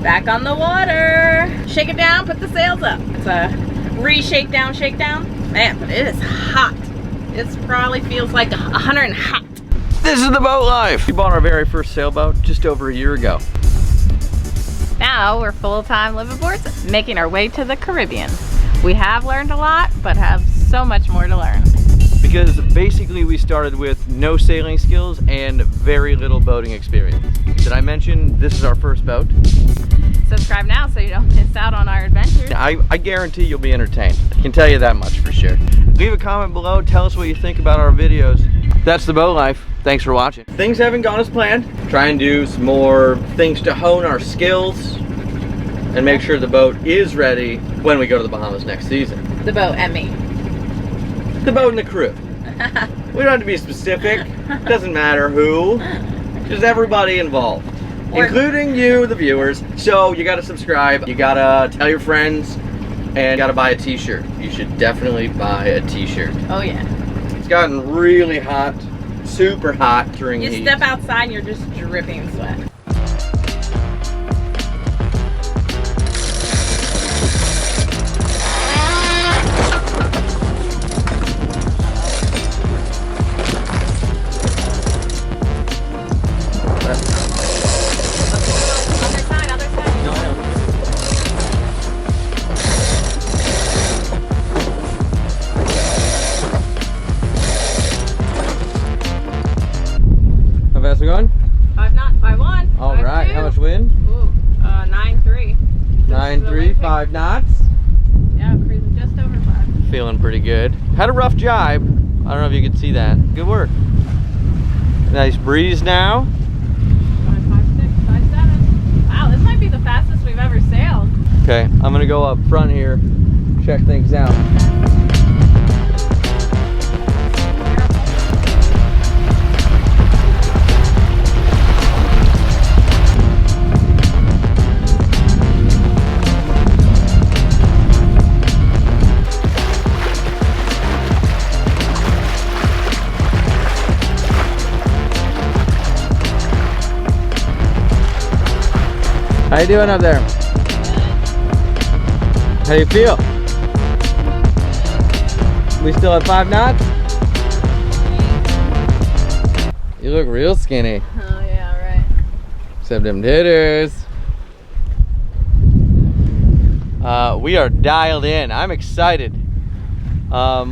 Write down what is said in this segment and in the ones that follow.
Back on the water. Shake it down, put the sails up. It's a re-shake down, shake down. Man, but it is hot. It probably feels like 100 and hot. This is the boat life. We bought our very first sailboat just over a year ago. Now we're full-time liveaboards, making our way to the Caribbean. We have learned a lot, but have so much more to learn. Because basically we started with no sailing skills and very little boating experience. Did I mention this is our first boat? Subscribe now so you don't miss out on our adventures. I guarantee you'll be entertained. I can tell you that much for sure. Leave a comment below, tell us what you think about our videos. That's the boat life. Thanks for watching. Things haven't gone as planned. Try and do some more things to hone our skills and make sure the boat is ready when we go to the Bahamas next season. The boat and me. The boat and the crew. We don't have to be specific. Doesn't matter who. Just everybody involved. Including you, the viewers. So you gotta subscribe, you gotta tell your friends, and you gotta buy a t-shirt. You should definitely buy a t-shirt. Oh yeah. It's gotten really hot, super hot during heat. You step outside and you're just dripping sweat. We're going? 5 knots, 5-1. All right, how much wind? Ooh, 9-3. 9-3, 5 knots. Yeah, cruising just over 5. Feeling pretty good. Had a rough jibe. I don't know if you can see that. Good work. Nice breeze now. 5-6, 5-7. Wow, this might be the fastest we've ever sailed. Okay, I'm gonna go up front here, check things out. How you doing up there? How do you feel? We still at 5 knots? You look real skinny. Oh yeah, right. Except them titters. We are dialed in. I'm excited.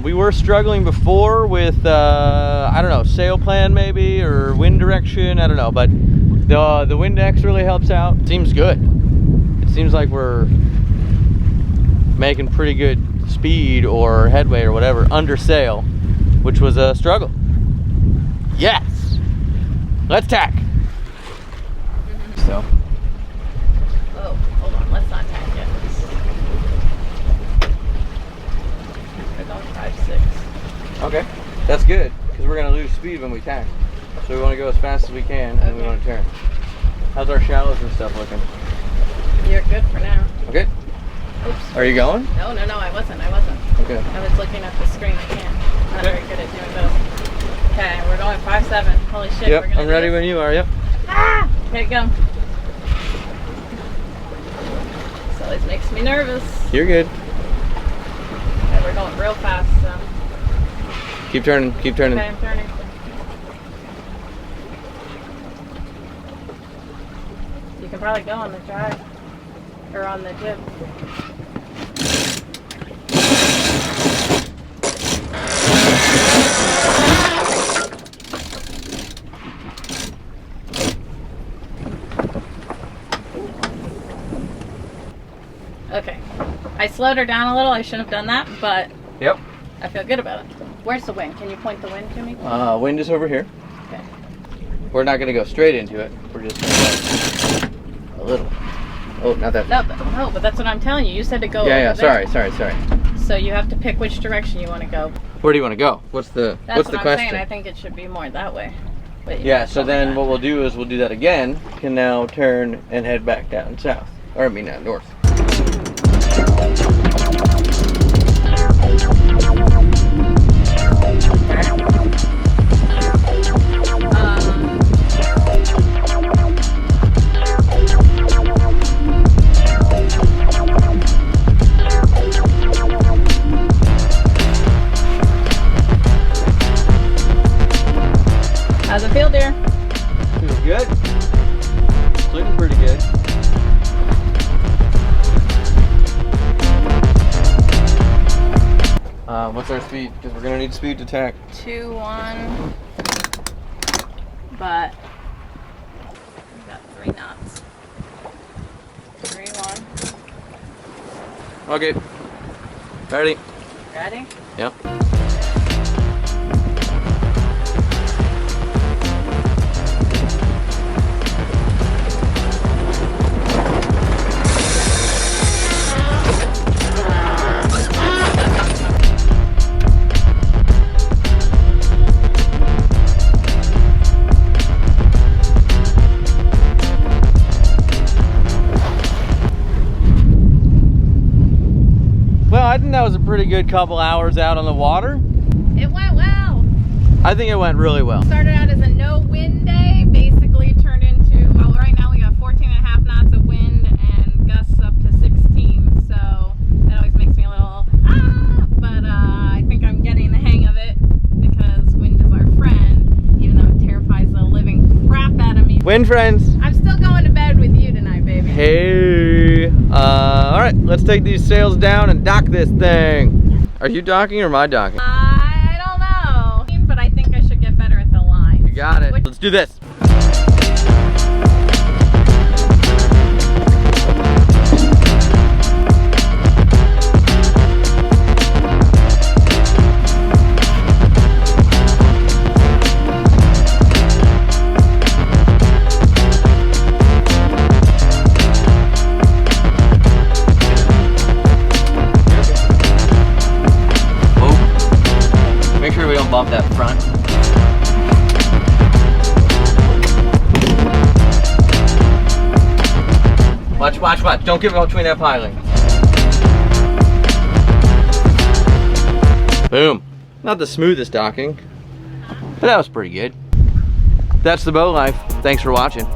We were struggling before with, I don't know, sail plan maybe, or wind direction, I don't know, but the Windex really helps out. Seems good. It seems like we're making pretty good speed or headway or whatever under sail, which was a struggle. Yes! Let's tack! So. Oh, hold on, let's not tack yet. We're going 5-6. Okay, that's good, because we're going to lose speed when we tack. So we want to go as fast as we can, and we want to turn. How's our shallows and stuff looking? You're good for now. Okay. Oops. Are you going? No, I wasn't. Okay. I was looking at the screen. I can't. I'm not very good at doing both. Okay, we're going 5-7. Holy shit. Yep, we're gonna I'm ready when you are, yep. Ah! Here you go. This always makes me nervous. You're good. Okay, we're going real fast, so. Keep turning, keep turning. Okay, I'm turning. You can probably go on the drive. Or on the jib. Okay. I slowed her down a little. I shouldn't have done that, but Yep. I feel good about it. Where's the wind? Can you point the wind to me? Wind is over here. Okay. We're not going to go straight into it. We're just going to go a little. Oh, not that. No, but that's what I'm telling you. You said to go Yeah, over there. sorry. So you have to pick which direction you want to go. Where do you want to go? What's the That's what's what the I'm question? saying. I think it should be more that way. But you Yeah, can so tell me then that. what we'll do is we'll do that again. Can now turn and head back down south. Or I mean north. What's our speed? Because we're gonna need speed to tack. 2-1. But we got 3 knots. 3-1. Okay. Ready? Ready? Yep. Well, I think that was a pretty good couple hours out on the water. It went well. I think it went really well. Started out as a no wind day, basically turned into, well, right now we got 14.5 knots of wind and gusts up to 16, so that always makes me a little, but I think I'm getting the hang of it because wind is our friend, even though it terrifies the living crap out of me. Wind friends. I'm still going to bed with you tonight, baby. Hey. All right, let's take these sails down and dock this thing. Are you docking or am I docking? I don't know, but I think I should get better at the line. You got it. Let's do this. Make sure we don't bump that front. Watch, watch, watch. Don't get between that piling. Boom. Not the smoothest docking, but that was pretty good. That's the boat life. Thanks for watching.